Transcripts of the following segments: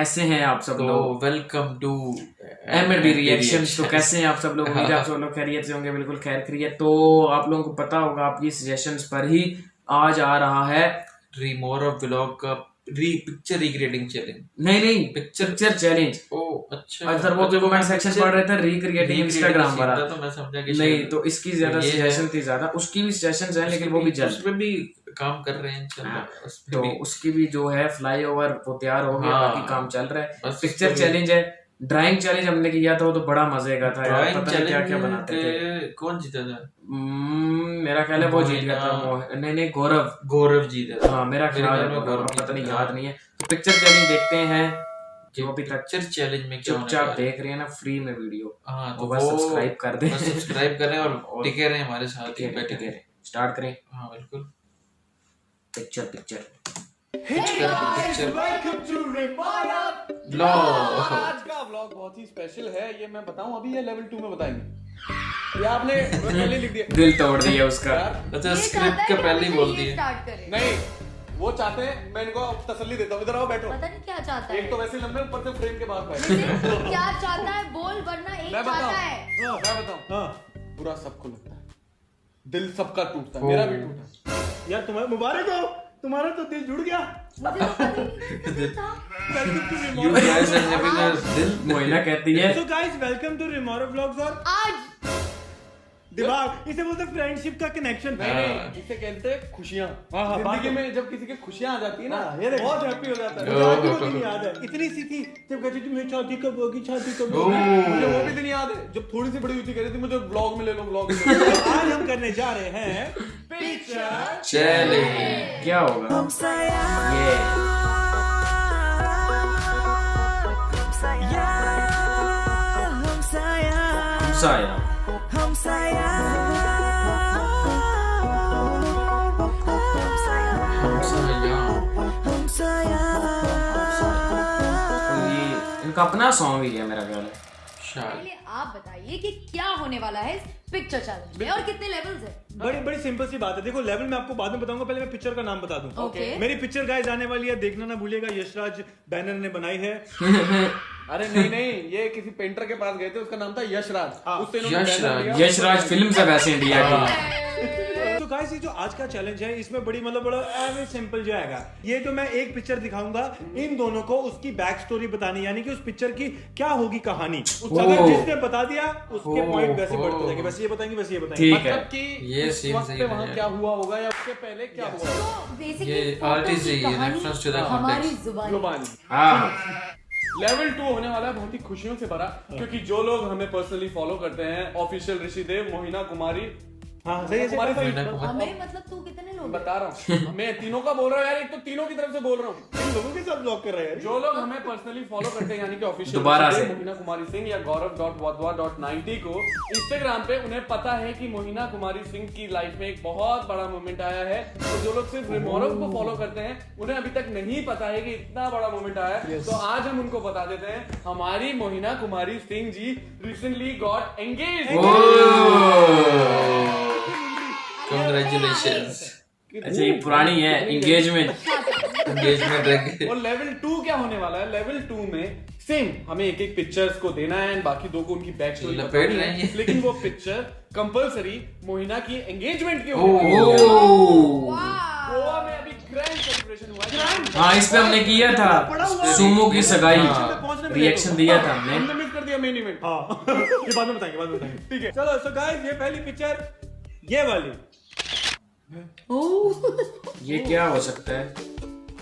कैसे हैं आप सब लोग? Welcome to MAD reactions. तो कैसे हैं आप सब लोग? उम्मीद है आप सब लोग खैरियत से होंगे। बिल्कुल खैर खैरियत। तो आप लोगों को पता होगा आपकी सजेशंस पर ही आज आ रहा है रिमोर व्लॉग का पिक्चर रिक्रिएटिंग चैलेंज। नहीं पिक्चर चैलेंज। ओह अच्छा। और सर वो भी कमेंट सेक्शन पढ़ रहे थे रिक्रिएटिंग इंस्टाग्राम वाला, तो मैं समझा कि नहीं तो इसकी ज्यादा सजेशन थी, ज्यादा उसकी भी सजेशंस हैं लेकिन वो भी जल्द उसमें भी काम कर रहे हैं इंशाल्लाह। तो उसकी भी जो है फ्लाईओवर वो तैयार हो गया, बाकी काम चल रहा है। पिक्चर चैलेंज है। ड्राइंग चैलेंज हमने किया था, वो तो बड़ा मजे का था यार। पता नहीं क्या क्या बनाते थे। कौन जीता था? मेरा ख्याल है वो जीत गया था। नहीं गौरव जीता था। हाँ मेरा ख्याल है गौरव, पता नहीं याद नहीं है। तो पिक्चर चैलेंज देखते हैं जो अभी तक पिक्चर चैलेंज में चुपचाप देख रहे हैं ना फ्री में वीडियो। हाँ तो बस सब्सक्राइब कर दें, सब्सक्राइब करें और टिके रहें हमारे साथ ही बैठे रहे। स्टार्ट करें। हाँ बिल्कुल। Picture welcome to Remora vlog. आज का व्लॉग बहुत ही स्पेशल है। ये मैं बताऊं अभी, ये लेवल 2 में बताएंगे। ये आपने पहले लिख दिया, दिल तोड़ दिया उसका। अच्छा स्क्रिप्ट के पहले ही बोल दिए। नहीं वो चाहते हैं, मैं इनको तसल्ली देता हूँ। इधर आओ बैठो। पता नहीं क्या चाहता है। एक तो वैसे लंबे, ऊपर से फ्रेम के बाहर बैठे। क्या चाहता है बोल, वरना एक मैं चाहता है। मैं बताऊं बुरा सबको लगता है, दिल सबका टूटता है, मेरा भी टूटा। यार तुम्हारा मुबारक हो, तुम्हारा तो दिल जुड़ गया। मुझे तो पता ही नहीं था। You guys are having a दिल। मोइना कहती है So guys, welcome to Remora vlogs. और आज दिमाग इसे बोलते हैं फ्रेंडशिप का कनेक्शन। नहीं इसे कहते हैं खुशियाँ। जिंदगी में जब किसी की खुशियाँ आ जाती है ना, ये देखो। बहुत हैप्पी हो जाता है। मुझे आज वो दिन याद है, इतनी सी थी जब कहती थी मेरी शादी कब होगी, शादी कब होगी। मुझे वो भी दिन याद है जब थोड़ी सी बड़ी हुई थी, कह रही थी मुझे व्लॉग में ले लो, व्लॉग में ले लो। तो आज हम करने जा रहे हैं पिक्चर चैलेंज। क्या होगा ये। इनका अपना सॉन्ग ही है मेरा ख्याल है। पहले आप बताइए कि क्या होने वाला है इस पिक्चर चैलेंज में और कितने लेवल्स है। बड़ी बड़ी सिंपल सी बात है। देखो लेवल मैं आपको बाद में बताऊंगा, पहले मैं पिक्चर का नाम बता दूं। ओके। मेरी पिक्चर गाइस आने वाली है, देखना ना भूलिएगा। यशराज बैनर ने बनाई है। अरे नहीं ये किसी पेंटर के पास गए थे, उसका नाम था यशराज। उससे इन्होंने बैनर लिया। यशराज फिल्म है वैसे इंडिया की। तो गाइस ये जो आज का चैलेंज है, इसमें बड़ी मतलब बड़ा एवरेज सिंपल जाएगा। ये जो मैं एक पिक्चर दिखाऊंगा, इन दोनों को उसकी बैक स्टोरी बतानी, यानी कि उस पिक्चर की क्या होगी कहानी। अगर जिसने बता दिया उसके पॉइंट वैसे बढ़ते जाएंगे। बस ये बताएंगे, बस ये बताएंगे। ठीक है। मतलब कि ये उस सीन वक्त सही पे है। वहाँ क्या हुआ होगा या उसके पहले क्या हुआ होगा। तो बेसिकली ये artist ही है, reference to the हमारी context। जुबान। जुबानी। हाँ लेवल 2 होने वाला है बहुत ही खुशियों से भरा, क्योंकि जो लोग हमें पर्सनली फॉलो करते हैं, ऑफिशियल ऋषिदेव, मोहिना कुमारी, हाँ सही है, हमारे सही है। हमें मतलब तू कितने लोग बता रहा हूँ मैं तीनों का बोल रहा हूँ यार, एक तो तीनों की तरफ से बोल रहा हूँ। इन लोगों के साथ ब्लॉक कर रहे हैं। जो लोग हमें पर्सनली फॉलो करते हैं, यानी कि ऑफिशियल दोबारा से। मोहिना कुमारी सिंह या गौरव.wadwa.90 को इंस्टाग्राम पे, उन्हें पता है कि मोहिना कुमारी सिंह की लाइफ में एक बहुत बड़ा मोमेंट आया है। तो जो लोग सिर्फ रिमोरव को फॉलो करते हैं, उन्हें अभी तक नहीं पता है कि इतना बड़ा मोमेंट आया है। तो आज हम उनको बता देते हैं, हमारी Mohina Kumari Singh ji recently got engage. Congratulations। अच्छा ये पुरानी है एंगेजमेंट। और लेवल 2 क्या होने वाला है? लेवल 2 में सेम हमें एक एक पिक्चर्स को देना है, बाकी दो को उनकी बैक स्टोरी लपेट बतानी रहे है। हैं। लेकिन वो पिक्चर कंपलसरी मोहिना की एंगेजमेंट की होने वाली है। गोवा में अभी ग्रैंड सेलिब्रेशन हुआ है। हाँ इस पे हमने किया था सुमो की सगाई, रिएक्शन दिया था हमने। हमने मिस कर दिया मेन इवेंट। हाँ ये बाद में बताएंगे। ठीक है चलो। सो गाइस ये पहली पिक्चर ये वाली। ये क्या हो सकता है?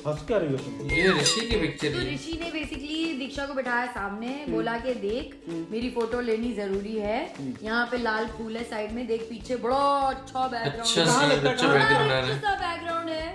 हंस क्या रही हो तुम? ये ऋषि की पिक्चर तो है। ऋषि ने बेसिकली दीक्षा को बिठाया सामने, बोला कि देख मेरी फोटो लेनी जरूरी है। यहाँ पे लाल फूल है साइड में, देख पीछे बड़ा अच्छा बैकग्राउंड अच्छा कहाँ लगता है, अच्छा बैकग्राउंड आ रहा है। अच्छा बैकग्राउंड है।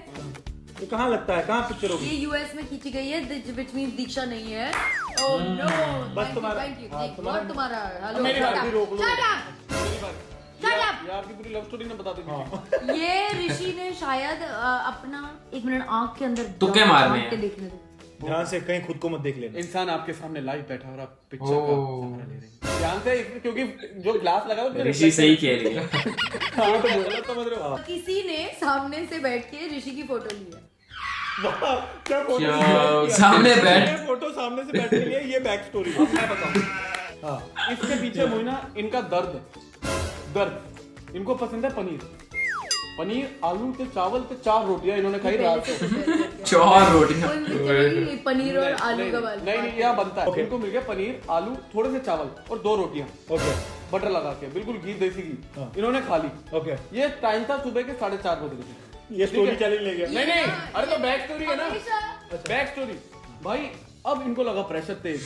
ये कहाँ लगता है, कहाँ पिक्चर होगी? ये यूएस में खींची गई है, विच मींस दीक्षा नहीं है। ओह नो, बस तुम्हारा- थैंक यू। हाँ, तुम्हारा- तुम्हारा हेलो मेरी बात भी रोक लो। Shut up! मेरी बात Shut up! ये आपकी पूरी लव स्टोरी ना बता देंगे। ये ऋषि ने शायद अपना एक मिनट आंख के अंदर तुक्के मारने झांक के हैं। देखने दो। ध्यान से, कहीं खुद को मत देख लेना। इंसान आपके सामने लाइव बैठा और आप पिक्चर का सहारा ले रहे हैं। ध्यान से, क्योंकि जो ग्लास लगा है उसमें ऋषि सही कह रही है। हाँ तो बोला समझ रहे हो। किसी ने सामने से बैठ के ऋषि की फोटो ली है। वाह, क्या फोटो क्या सामने बैठ। ये फोटो सामने से बैठ के लिए ये बैक स्टोरी। मैं बताऊं, हाँ, इसके पीछे मोहिना इनका दर्द इनको पसंद है पनीर आलू के चावल के 4 रोटियां इन्होंने खाई रात को। 4 रोटियां। पनीर और आलू का बाल। नहीं यहाँ बनता है। इनको मिल गया पनीर आलू थोड़े से चावल और 2 रोटियां ओके बटर लगा के, बिल्कुल घी, देसी घी। इन्होंने खा ली। ओके, ये टाइम था सुबह के 4:30 बजे। ये स्टोरी चैलेंज ले गया। नहीं अरे तो बैक स्टोरी है ना, बैक स्टोरी भाई। अब इनको लगा प्रेशर तेज,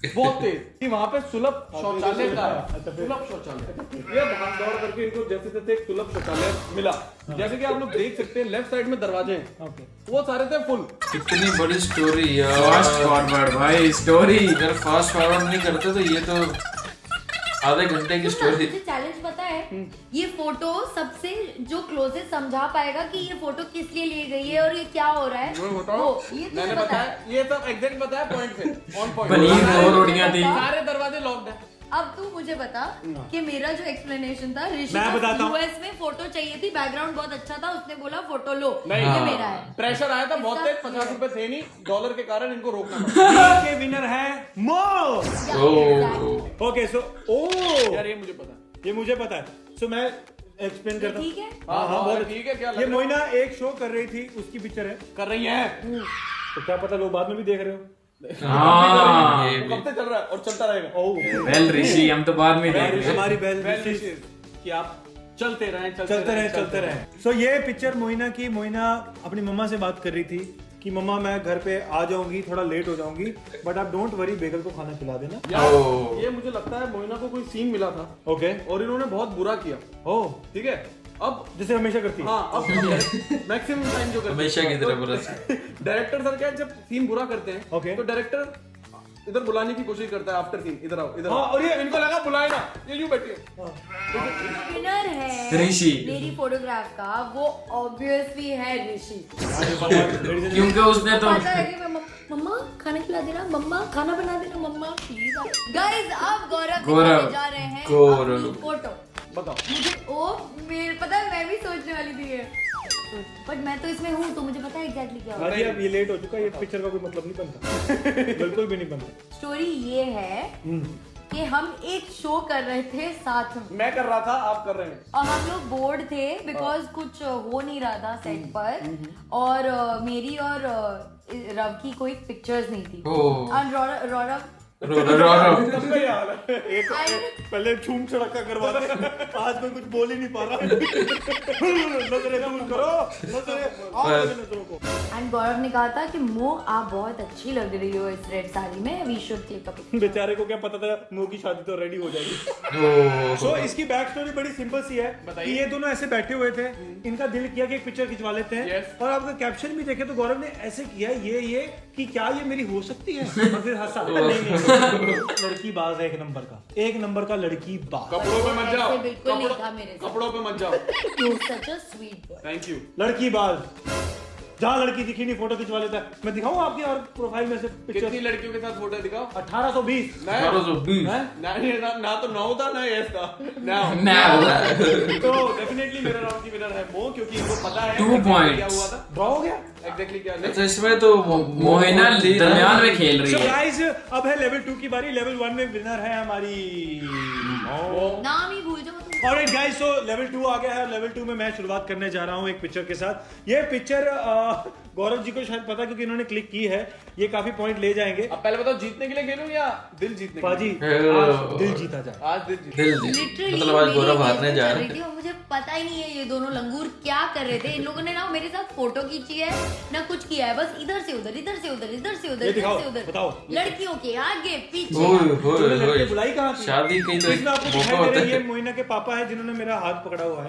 बहुत तेज, कि वहां पे सुलभ शौचालय का है, सुलभ शौचालय। ये भाग दौड़ करके इनको जैसे तैसे एक सुलभ शौचालय मिला। जैसे कि आप लोग देख सकते हैं लेफ्ट साइड में दरवाजे हैं, वो सारे थे फुल। कितनी बड़ी स्टोरी यार। फास्ट फॉरवर्ड भाई स्टोरी। अगर फास्ट फॉरवर्ड नहीं करते तो ये तो आधे घंटे की स्टोरी। मुझे चैलेंज पता है, ये फोटो सबसे जो क्लोजेस्ट समझा पाएगा कि ये फोटो किस लिए ली गई है और ये क्या हो रहा है, ये तुझे मैंने पता है। बताया, ये सब एग्जैक्ट बताया पॉइंट से, ऑन पॉइंट। पनीर 2 रोटियां थी। सारे दरवाजे लॉक्ड है। अब तू मुझे बता कि मेरा जो एक्सप्लेनेशन था, ऋषि मैं बताता हूँ। यूएस में फोटो चाहिए थी, बैकग्राउंड बहुत अच्छा था, उसने बोला फोटो लो, नहीं, ये मेरा है। प्रेशर आया था बहुत तेज, 50 रुपए थे नहीं, डॉलर के कारण इनको रोकना पड़ा। के विनर है मो। ओके, सो यार ये मुझे पता है। ये मुझे पता है, सो मैं एक्सप्लेन करता हूँ। ठीक है, हाँ बहुत ठीक है। क्या ये मोइना एक शो कर रही थी, उसकी पिक्चर है, कर रही है? तो क्या पता लोग बाद में भी देख रहे हो। हाँ वो कब से चल रहा है और चलता रहेगा। ओह, वेल ऋषि, हम तो बाद में देख रहे हैं। हमारी बेल Well wishes कि आप चलते रहें। सो ये पिक्चर मोइना की, मोइना अपनी मम्मा से बात कर रही थी कि मम्मा मैं घर पे आ जाऊंगी, थोड़ा लेट हो जाऊंगी, बट आप डोंट वरी, बेगल को खाना खिला देना। यार ये मुझे लगता है मोइना को कोई सीन मिला था ओके, और इन्होंने बहुत बुरा किया। ओह, ठीक है, अब जैसे हमेशा करती है। हाँ, अब मैक्सिमम टाइम जो करते हैं, हमेशा की तरह बुरा। डायरेक्टर सर क्या है, जब सीन बुरा करते हैं Okay. तो डायरेक्टर इधर बुलाने की कोशिश करता है आफ्टर सीन, इधर आओ, इधर हाँ, आओ। और ये इनको लगा बुलाए ना, ये यूं बैठिए। विनर है ऋषि। मेरी फोटोग्राफ का, वो ऑब्वियसली है ऋषि। क्योंकि उसने तो पता है कि मैं मम्मा खाना खिला देना, मम्मा खाना बना देना, मम्मा प्लीज। गाइस अब गौरव दिखाने जा रहे हैं अपनी फोटो। बताओ। मुझे मेरे पता है, मैं भी सोचने वाली थी ये, बट मैं तो इसमें हूँ तो मुझे पता है एग्जैक्टली क्या हो रहा है। अब ये लेट हो चुका है, ये पिक्चर का कोई मतलब नहीं बनता। बिल्कुल भी नहीं बनता। स्टोरी ये है कि हम एक शो कर रहे थे साथ में, मैं कर रहा था, आप कर रहे हैं, और हम लोग बोर्ड थे बिकॉज कुछ हो नहीं रहा था सेट पर, और मेरी और रव की कोई पिक्चर्स नहीं थी। और रौरव एक पहले छूम छड़का करवाते, आज कोई कुछ बोल ही नहीं पा रहा। नजरें दूर करो, नजरों को। एंड गौरव ने कहा था कि मो आप बहुत अच्छी लग रही हो इस रेड साड़ी में, we should click a picture. बेचारे को क्या पता था मो की शादी तो रेडी हो जाएगी। सो इसकी बैक स्टोरी बड़ी सिंपल सी है कि ये दोनों ऐसे बैठे हुए थे, इनका दिल किया कि एक पिक्चर खिंचवा लेते हैं। और आपका कैप्शन भी देखे तो गौरव ने ऐसे किया ये कि क्या ये मेरी हो सकती है, और फिर हंसा। नहीं, लड़की बाज है, एक नंबर का लड़की बाज। कपड़ों पे मत जाओ, बिल्कुल नहीं था मेरे साथ। कपड़ों पे मत जाओ। You're such a sweet boy. Thank you. लड़की बाज, जहाँ लड़की दिखी नहीं फोटो खिंचवा लेता है। मैं दिखाऊं आपकी और प्रोफाइल में से पिक्चर? कितनी लड़कियों के साथ फोटो दिखाओ? 1820। ना तो 9 था ना यस था ना। तो डेफिनेटली मेरा राउंड की विनर है मो, क्योंकि इनको पता है 2 points। क्या हुआ था, ड्रॉ हो गया एग्जैक्टली क्या। अच्छा इसमें तो मोहिना दरमियान में खेल रही So है। guys, अब है लेवल 2 की बारी। लेवल 1 में विनर है हमारी नाम ही भूल जाओ तुम। ऑलराइट गाइस, सो लेवल 2 आ गया है। लेवल 2 में मैं शुरुआत करने जा रहा हूँ एक पिक्चर के साथ। ये पिक्चर गौरव जी को शायद पता, क्योंकि इन्होंने क्लिक की है। ये काफी पॉइंट ले जाएंगे। अब पहले बताओ, जीतने के लिए खेलूं या दिल जीतने के लिए? पाजी, आज दिल जीता जाए। आज दिल जीत। Literally मतलब आज मेरी गौरव हारने engagement जा चल रहे रही थी और मुझे पता ही नहीं है ये दोनों लंगूर क्या कर रहे थे। इन लोगों ने ना मेरे साथ फोटो खींची है ना कुछ किया है, बस इधर से उधर, इधर से उधर, इधर से उधर, ये इधर दिखाओ, से उधर, बताओ। लड़कियों के आगे पीछे। तूने लड़के बुलाई कहाँ थी? शादी कहीं तो इसमें आपको मौका दिखाई दे होता रहा है, ये है। मोइना के पापा है जिन्होंने मेरा हाथ पकड़ा हुआ है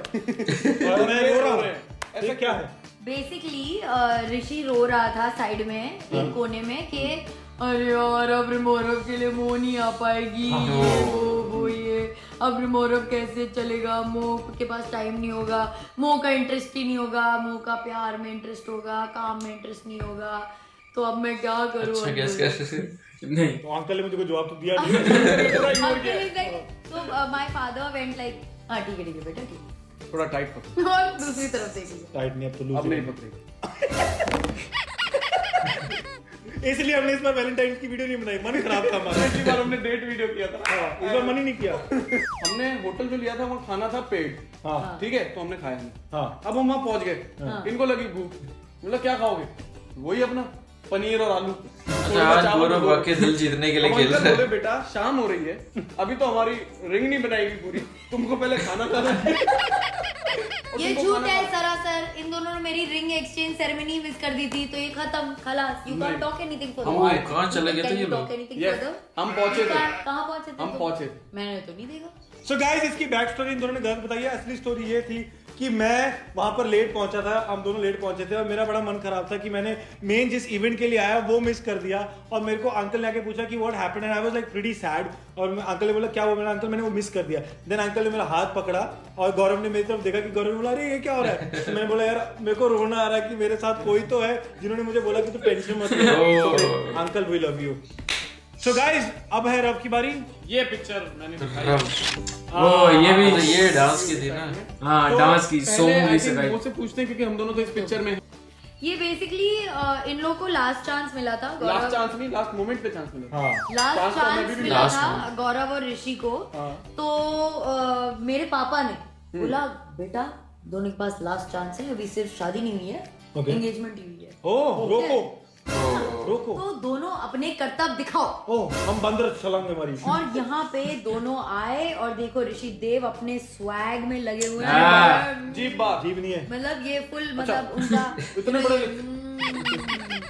और मैं रो रहा हूँ। ऐसा क्या है? बेसिकली ऋषि रो रहा था साइड में एक कोने में कि अरे यार अब रिमोरव के लिए मो नहीं आ पाएगी, ये वो ये, अब रिमोरव कैसे चलेगा, मो के पास टाइम नहीं होगा, मो का इंटरेस्ट ही नहीं होगा, मो का प्यार में इंटरेस्ट होगा, काम में इंटरेस्ट नहीं होगा, तो अब मैं क्या करूँ। अच्छा गैस कैसे नहीं तो अंकल ने मुझे कोई जवाब तो दिया नहीं। तो माय फादर वेंट लाइक हाँ ठीक है बेटा ठीक है, थोड़ा टाइट पकड़। और दूसरी तरफ देख लिया। टाइट नहीं, अब तो अब लूज नहीं पकड़ेगी। इसलिए हमने इस बार वैलेंटाइन की वीडियो नहीं बनाई, मन खराब था हमारा। पिछली बार हमने डेट वीडियो किया था। इस बार मन ही नहीं किया। हमने होटल जो लिया था वो खाना था पेड, हाँ ठीक है, तो हमने खाया नहीं। हाँ अब हम वहाँ पहुंच गए, इनको लगी भूख, मतलब क्या खाओगे, वही अपना पनीर और आलू। अच्छा, आज गौरव वाकई दिल जीतने के लिए हम खेल अंकल रहा है। बोले बेटा शाम हो रही है, अभी तो हमारी रिंग नहीं बनाएगी पूरी, तुमको पहले खाना खाना है। और ये तुमको झूठ खाना है खाना- सरासर। इन दोनों ने मेरी रिंग एक्सचेंज सेरेमनी मिस कर दी थी, तो ये खत्म, खलास। You can't talk anything for हम कहाँ चले गए थे ये लोग? Yes, हम पहुंचे थे। कहाँ पहुंचे थे हम तुम? पहुंचे। मैंने तो नहीं देखा। सो गाइस, इसकी बैक स्टोरी इन दोनों ने गलत बताई है। असली स्टोरी ये थी कि मैं वहां पर लेट पहुंचा था, हम दोनों लेट पहुंचे थे और मेरा बड़ा मन खराब था कि मैंने मेन जिस इवेंट के लिए आया वो मिस कर दिया। और मेरे को अंकल ने आके पूछा कि what happened, and I was like pretty sad. और मैं अंकल ने बोला क्या हुआ, मेरा अंकल मैंने वो मिस कर दिया। देन अंकल ने मेरा हाथ पकड़ा और गौरव ने मेरी तरफ देखा कि गौरव ने बोला अरे ये क्या हो रहा है। तो मैंने बोला यार मेरे को रोना आ रहा है कि मेरे साथ कोई तो है जिन्होंने मुझे बोला कि तू टेंशन मत ले, uncle we love you. So guys, अब है रव की बारी। ये पिक्चर मैंने दिखाई। ये भी तो ये डांस की थी ना। हाँ तो डांस की पहले सॉन्ग I भी think सिखाई। वो से पूछते हैं क्योंकि हम दोनों तो इस पिक्चर में हैं। ये बेसिकली इन लोगों को लास्ट चांस मिला था। लास्ट चांस नहीं, लास्ट मोमेंट पे चांस मिला। हाँ लास्ट Chance तो हमें चांस भी मिला last था गौरव और ऋषि को। तो मेरे पापा ने बोला बेटा दोनों के पास लास्ट चांस है, अभी सिर्फ शादी नहीं हुई है, Okay. एंगेजमेंट हुई है। ओ रोको रोको, तो दोनों अपने कर्तव्य दिखाओ। ओ हम बंदर चलाएंगे हमारी। और यहाँ पे दोनों आए और देखो ऋषि देव अपने स्वैग में लगे हुए हाँ। हैं। जीप बार। जीव नहीं है। मतलब ये फुल मतलब उनका इतने बड़े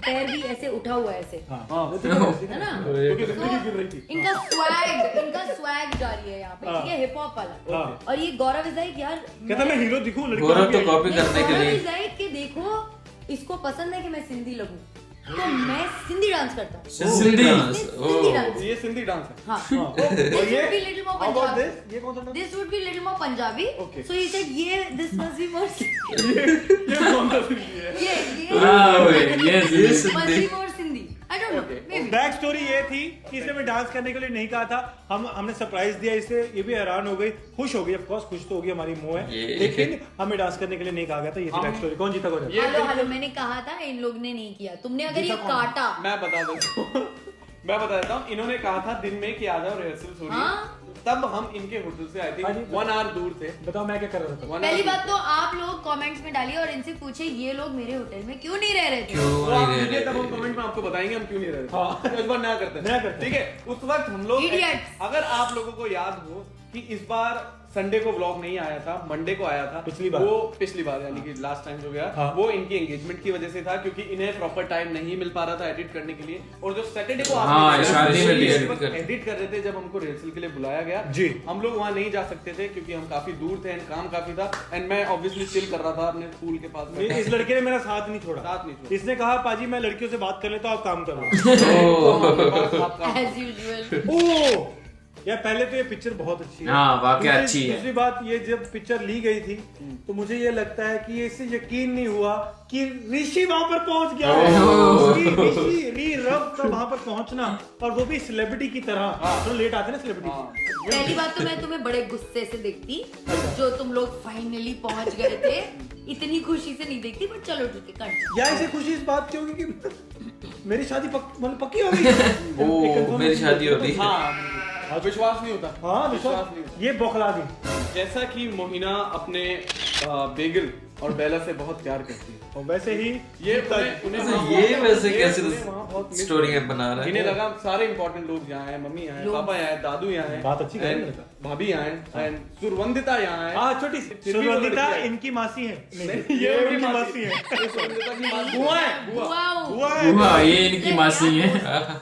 पैर भी ऐसे उठा हुआ है ऐसे, हाँ है ना। क्योंकि जिंदगी गिर रही थी। इनका स्वैग जारी है यहाँ पे, ठीक है, हिप हॉप वाला। हाँ। और ये गौरव इज लाइक यार कहता मैं हीरो दिखूं, लड़की गौरव होगी। तो कॉपी करने के गौरव लिए। is like कि देखो इसको पसंद है कि मैं सिंधी लगूं, तो मैं सिंधी डांस करता हूँ। सिंधी डांस। सिंधी डांस, ये सिंधी डांस है। हाँ। और This would ये be little more how about Punjabi. this? ये कौन सा dance? This would be little more Punjabi. Okay. So he said, "ये this must be more." ये कौन सा सिंधी है? ये हाँ भाई ये must be more Sindhi. I don't know. Maybe. Back story ये थी कि इसने मैं डांस करने के लिए नहीं कहा था, हमने सरप्राइज दिया इसे, ये भी हैरान हो गई, खुश हो गई, ऑफ कोर्स खुश तो होगी, हमारी मोह है, ये- लेकिन हमें डांस करने के लिए नहीं कहा गया था। ये थी बैक स्टोरी। कौन जीता गौरव? हेलो हेलो, मैंने कहा था इन लोग ने नहीं किया, तुमने अगर ये काटा। मैं बता देता हूँ। मैं बता देता हूँ, इन्होंने कहा था दिन में कि आ जाओ रिहर्सल हो रही है। हाँ। तब हम इनके होटल से आए थे, हाँ जी। 1 आवर दूर थे। बताओ मैं क्या कर रहा था? 1 पहली hour बात तो आप लोग कमेंट्स में डालिए और इनसे पूछे ये लोग मेरे होटल में क्यों नहीं रह रहे थे। क्यों वो नहीं आप रह लीजिए, रहे तब हम थे? कमेंट में आपको बताएंगे हम क्यों नहीं रहे थे। हाँ। तो इस बार नया करते नया हैं, करते हैं। ठीक है। उस वक्त हम लोग Idiots. अगर आप लोगों को याद हो कि इस बार संडे को व्लॉग नहीं आया था, मंडे को आया था। पिछली बार। वो पिछली बार यानी कि लास्ट टाइम जो गया, हाँ। वो इनकी एंगेजमेंट की वजह से था, क्योंकि इन्हें प्रॉपर टाइम नहीं मिल पा रहा था एडिट करने के लिए। और जो सैटरडे को हाँ, शादी में भी एडिट कर रहे थे, जब हमको रिहर्सल के लिए बुलाया गया, जी। हम लोग वहाँ नहीं जा सकते थे क्योंकि हम काफी दूर थे एंड काम काफी था। एंड मैं ऑब्वियसली चिल कर रहा था अपने पूल के पास में। इस लड़के ने मेरा साथ नहीं छोड़ा। साथ नहीं छोड़ा। इसने कहा पाजी मैं लड़कियों से बात कर लेता हूं, आप काम करो। As usual. ओ यार पहले तो ये पिक्चर बहुत अच्छी है। हाँ, वाकई दूसरी- अच्छी है। दूसरी बात ये जब पिक्चर ली गई थी तो मुझे ये लगता है कि इससे यकीन नहीं हुआ कि ऋषि वहां पर पहुंच गया है। ऋषि रव का वहां पर पहुंचना, और वो भी सेलिब्रिटी की तरह। तो लेट आते ना सेलिब्रिटी। पहली बात तो मैं तुम्हें बड़े गुस्से से देखती, जो तुम लोग फाइनली पहुंच गए थे। इतनी खुशी से नहीं देखती, पर चलो ठीक है कंटिन्यू। या इसे खुशी इस बात की होगी कि मेरी शादी मतलब पक्की हो गई। ओ मेरी शादी हो रही है। हाँ, विश्वास नहीं होता। हाँ विश्वास नहीं होता। ये बौखला दी। जैसा कि मोहिना अपने बेगल और बेला से बहुत प्यार करती है, और वैसे ही ये उन्हें अच्छा, ये वैसे कैसे वहाँ बहुत miss स्टोरी करती है। बना रहा इन्हें है? लगा सारे इंपॉर्टेंट लोग यहाँ हैं, मम्मी यहाँ हैं, लोग। पापा यहाँ हैं, दादू यहाँ हैं, बात अच्छी कर रहे and हैं लड़का। भाभी यहाँ हैं, and सुरवंदिता यहाँ है। हाँ छोटी फिर भी वो सुरवंदिता लड़की है। इनकी मासी है। नहीं, ये उनकी उनकी मासी है। ये सुरवंदिता की मासी बुआ है। बुआ। वाओ। हुआ है। हुआ ये इनकी मासी है।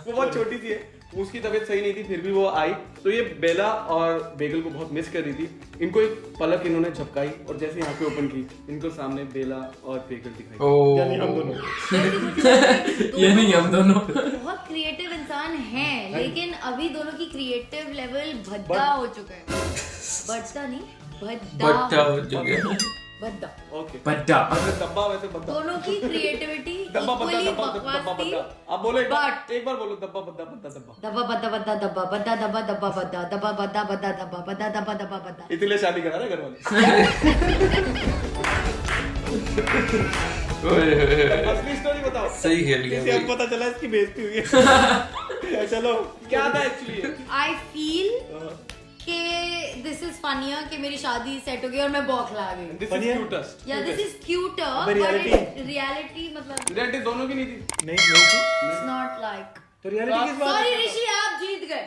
वो बहुत छोटी सी है, उसकी तबीयत सही नहीं थी, फिर भी वो आई। तो ये बेला और बेगल को बहुत मिस कर रही थी। इनको एक पलक इन्होंने झपकाई और जैसे आंखें ओपन की, इनको सामने बेला और बेगल दिखाई। ओ यानी हम दोनों। वैसे मुझे लगता है कि ये नहीं हम दोनों। बहुत क्रिएटिव इंसान हैं, लेकिन अभी दोनों की क्रिएटिव लेवल भद्दा हो चुका है। भद्दा नहीं, बट्टा हो चुके हैं। भद्दा। ओके, बड्डा। वैसे दब्बा, वैसे बद्दा। दोनों की क्रिएटिविटी दब्बा बद्दा, इक्वली दब्बा बकवास दब्बा थी। बद्दा। आप बोलो एक बार, But- एक बार बोलो दब्बा बद्दा बद्दा दब्बा। दबा बद्दा बद्दा दब्बा बद्दा दब्बा दब्बा बद्दा दब्बा बद्दा बद्दा दब्बा बद्दा दब्बा दब्बा बद्दा। इसलिए शादी करा रहे घर वाले। असली स्टोरी बताओ। सही खेल गया इसे अब भाई। पता चला इसकी बेइज्जती हुई है। चलो क्या था एक्चुअली? आई फील कि दिस इज फनियर कि मेरी शादी सेट हो गई और मैं बौखला गई। दिस Funny इज है? क्यूटेस्ट। या दिस इज क्यूटर अबे बट reality? रियलिटी मतलब रियलिटी दोनों की नहीं थी। नहीं थी। It's not like. तो रियलिटी किस बात? सॉरी ऋषि, आप जीत गए।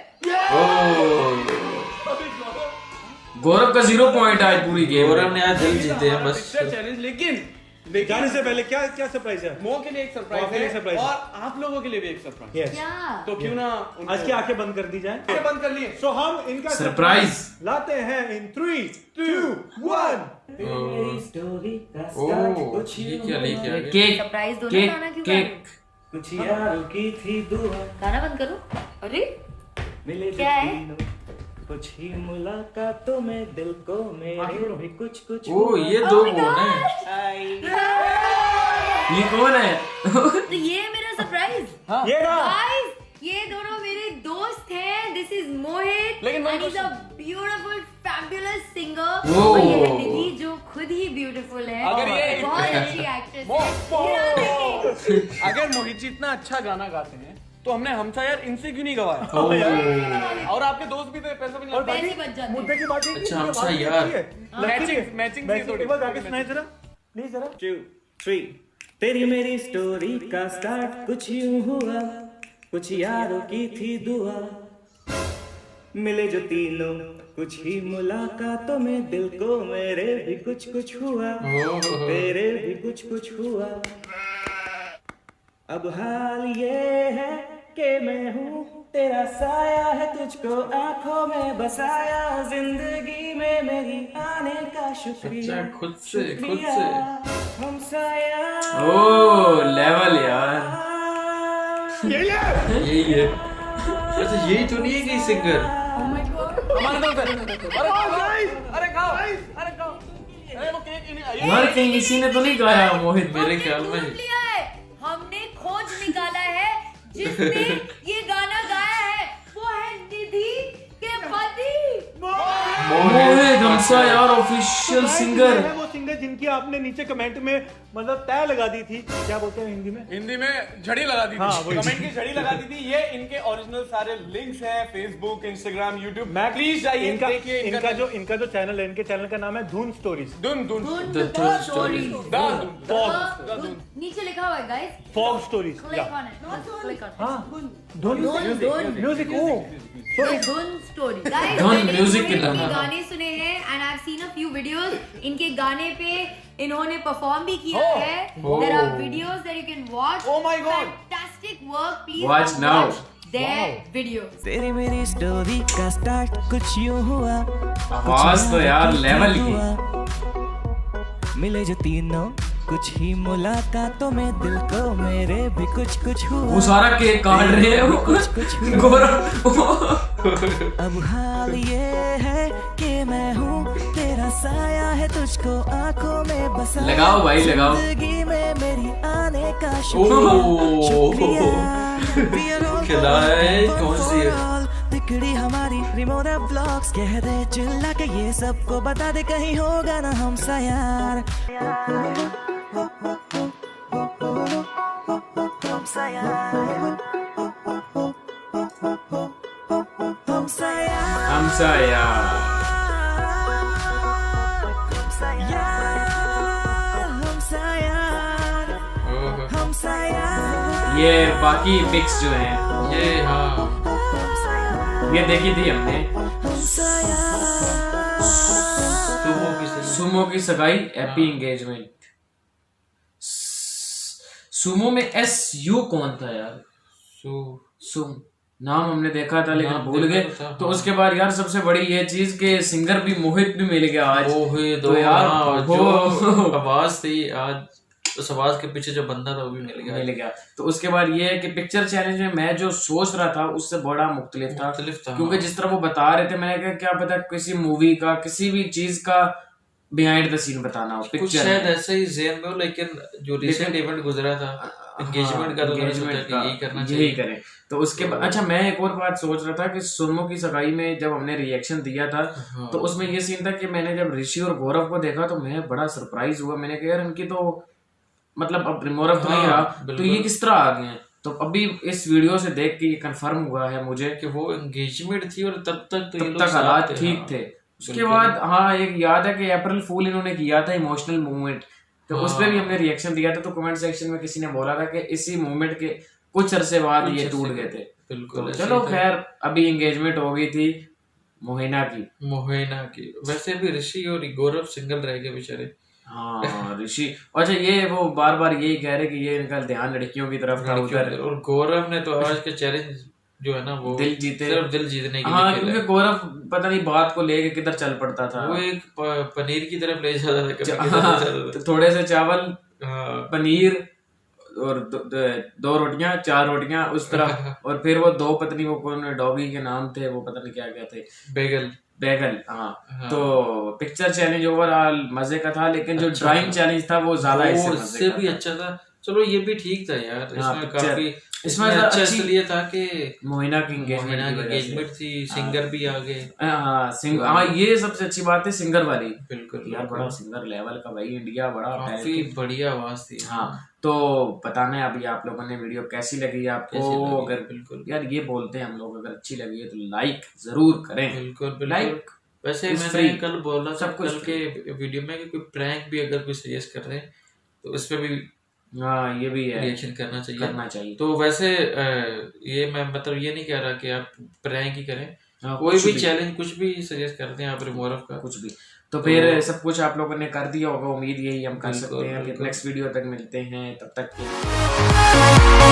गौरव का 0 पॉइंट आज पूरी गेम। गौरव ने आज दिल जीते हैं बस। Picture challenge. लेकिन जाने से पहले क्या क्या सरप्राइज है? मो के लिए एक सरप्राइज आपके लिए है surprise है। और आप लोगों के लिए भी एक सरप्राइज। यस। क्या? तो क्यों ना आज की आंखें बंद कर दी जाए। आंखें बंद कर लिए। सो हम इनका Surprise। लाते हैं इन 3, 2, 1। ओह ये क्या लेके आ गए? केक सरप्राइज दो ना, गाना क्यों गा रहे हो? केक कुछ यारों की थी दुआ, गाना बंद करो। अरे मिले क्या है? कुछ ही मुलाकातों में दिल को मेरे भी कुछ ओह ये दो कौन है? ये कौन है? तो ये है मेरा सरप्राइज। ये ना गाइस, ये दोनों मेरे दोस्त हैं। दिस इज मोहित लेकिन वही and is a beautiful fabulous singer. Whoa। और ये है निधि जो खुद ही ब्यूटीफुल है। अगर ये बहुत अच्छी एक्ट्रेस है। अगर मोहित जी इतना अच्छा गाना गाते हैं तो हमने हमसा यार इनसे क्यों नहीं गवाया? और आपके दोस्त भी थे, पैसा भी नहीं लगता। पैसे बच जाते मुद्दे की बात है कि अच्छा, ये हमसा बात यार। है। मैचिंग मैचिंग थी थोड़ी। एक बार आगे सुनाए जरा प्लीज जरा। 2, 3। तेरी मेरी स्टोरी का स्टार्ट कुछ यूं हुआ, कुछ यारों की थी दुआ, मिले जो तीनों कुछ ही मुलाकातों में दिल को मेरे भी कुछ हुआ, तेरे भी कुछ हुआ। अब हाल ये है कि मैं हूँ तेरा साया है, तुझको आंखों में बसाया, जिंदगी में मेरी आने का शुक्रिया। अच्छा खुद से हम साया। ओ लेवल यार। यही है। अच्छा यही तो नहीं है कि सिंगर? हमारे दोस्त है। अरे खाओ, अरे खाओ। अरे वो केक इन्हीं यार कहीं इसी ने तो नहीं गाया मोहित? मेरे ख्याल में ढूंढ लिया है। हमने खोज निकाला है जिसने ये गाना गाया है, वो है निधि के पति मोहित हमसा यार ऑफिशियल सिंगर। है वो सिंगर जिनकी आपने नीचे कमेंट में मतलब तय लगा दी थी, क्या बोलते हैं हिंदी में? हिंदी में झड़ी लगा दी थी। हाँ, वही। कमेंट की झड़ी लगा दी थी। ये इनके ओरिजिनल सारे लिंक्स हैं, फेसबुक, इंस्टाग्राम, यूट्यूब। प्लीज जाइए देखिए इनका जो चैनल है, इनके चैनल का नाम है धून स्टोरीज। धुन धुन स्टोरी। धुन। नीचे लिखा हुआ है guys. Fog stories. Click on it. Click on हाँ धून धुन म्यूजिक। धुन स्टोरी। गाइस धुन मैंने music की इनके तरह। गाने सुने हैं and I have seen a few videos. इनके गाने पे इन्होंने परफॉर्म भी किया है। There are videos that you can watch. Oh my God. Fantastic work. Please Watch now. There videos. तेरी मेरी स्टोरी का स्टार्ट कुछ यूं हुआ, आवाज तो यार लेवल की। मिले जो तीनों कुछ ही मुलाकातों में दिल को मेरे भी कुछ हुआ। वो सारा केक काट रहे हैं वो। कुछ हुआ। गौरव अब हाल ये है कि मैं हूँ तेरा साया है, तुझको आंखों में बसा, लगाओ भाई, लगाओ। जिंदगी में मेरी आने का ओह। शुक्रिया। खिलाए कौन सी है? तिकड़ी हमारी रिमोरा ब्लॉग्स, कह दे चिल्ला के ये सबको बता दे, कहीं होगा ना हमसा यार। हमसा यार, हमसा यार, हमसा यार। हमसा यार, हमसा यार, हमसा यार, ये बाकी मिक्स जो है ये हाँ ये देखी थी हमने। हमसा यार। सुमो की सगाई हैप्पी एंगेजमेंट। सुमो में SU कौन था यार? सुम नाम हमने देखा था लेकिन नाम भूल गए। देखा था, तो हाँ। उसके बाद यार सबसे बड़ी ये चीज के सिंगर भी मोहित भी मिल गया आज। तो यार जो आवाज थी आज, उस आवाज के पीछे जो बंदा था वो भी मिल गया। तो उसके बाद ये है कि पिक्चर चैलेंज में मैं जो सोच रहा था उससे बड़ा मुख्तलिफ था। क्योंकि जिस तरह वो बता रहे थे, मैंने कहा क्या पता किसी मूवी का किसी भी चीज का बिहाइंड द सीन बताना हो कुछ पिक्चर शायद में। ऐसा ही ज़हन में हो, लेकिन जो रिसेंट इवेंट गुजरा था एंगेजमेंट का, तो मैंने सोचा कि यही करना यही चाहिए। करें। तो उसके बाद अच्छा मैं एक और बात सोच रहा था कि सुमो की सगाई में जब हमने रिएक्शन दिया था तो उसमें ये सीन था कि मैंने जब ऋषि और गौरव को देखा तो मैं बड़ा सरप्राइज हुआ। मैंने कहा यार इनकी तो मतलब अब रिमोरव तो नहीं रहा, तो ये किस तरह आ गए हैं। तो अभी इस वीडियो से देख के ये कंफर्म हुआ है मुझे कि वो एंगेजमेंट थी और तब तक तो ये तब लोग तक हालात साथ थे, ठीक हाँ। थे। उसके बाद हाँ एक याद है कि अप्रैल फूल इन्होंने किया था इमोशनल मूवमेंट, तो उस पर भी हमने रिएक्शन दिया था। तो कमेंट सेक्शन में किसी ने बोला था कि इसी मूवमेंट के कुछ अरसे बाद ये टूट गए थे। बिल्कुल तो ऐसे चलो ही था। खैर अभी एंगेजमेंट हो गई थी मोहिना की। वैसे भी ऋषि और गौरव सिंगल रह गए बेचारे। हाँ ऋषि, अच्छा ये वो बार बार यही कह रहे कि ये इनका ध्यान लड़कियों की तरफ था उधर। और गौरव ने तो आज का चैलेंज जो है ना वो दिल जीते, सिर्फ दिल जीतने के हाँ लिए खेला क्योंकि गौरव पता नहीं बात को लेके किधर चल पड़ता था। वो एक पनीर की तरफ ले जाता था, कभी किधर ले हाँ, जाता था। तो थोड़े से चावल, हाँ, पनीर और दो रोटियां, 4 रोटियां उस तरह, और फिर वो 2 पत्नी, वो कौन डॉगी के नाम थे वो पता नहीं क्या क्या थे, बैगल। हाँ तो पिक्चर चैलेंज ओवरऑल मजे का था, लेकिन जो अच्छा ड्राइंग चैलेंज था वो ज्यादा इससे भी अच्छा था। चलो ये भी ठीक था यार, हाँ, इसमें पिक्चर- काफी इसमें अच्छा अच्छी- इसलिए था कि मोहिना की मोहिना की एंगेजमेंट एंगेजमेंट थी, सिंगर भी आ गए। हाँ ये सबसे अच्छी बात है सिंगर वाली। बिल्कुल यार बड़ा सिंगर लेवल का भाई, इंडिया बड़ा काफी बढ़िया आवाज थी। हाँ तो बताना है अभी आप लोगों ने वीडियो कैसी लगी आपको। अगर बिल्कुल यार ये बोलते हैं हम लोग, अगर अच्छी लगी है तो लाइक जरूर करें। बिल्कुल लाइक वैसे is मैंने free. कल बोला था सब कुछ कल के वीडियो में कि कोई प्रैंक भी अगर कोई सजेस्ट कर रहे हैं तो उस पे भी हाँ ये भी है, रिएक्शन करना चाहिए। तो तो वैसे ये मैं मतलब ये नहीं कह रहा कि आप प्रैंक ही करें, हाँ, कोई कुछ भी चैलेंज कुछ भी सजेस्ट करते हैं आप रिमोरव का कुछ भी। तो फिर सब कुछ आप लोगों ने कर दिया होगा, उम्मीद यही हम कर बिल्कुल, सकते हैं कि बिल्कुल। नेक्स्ट वीडियो तक मिलते हैं, तब तक के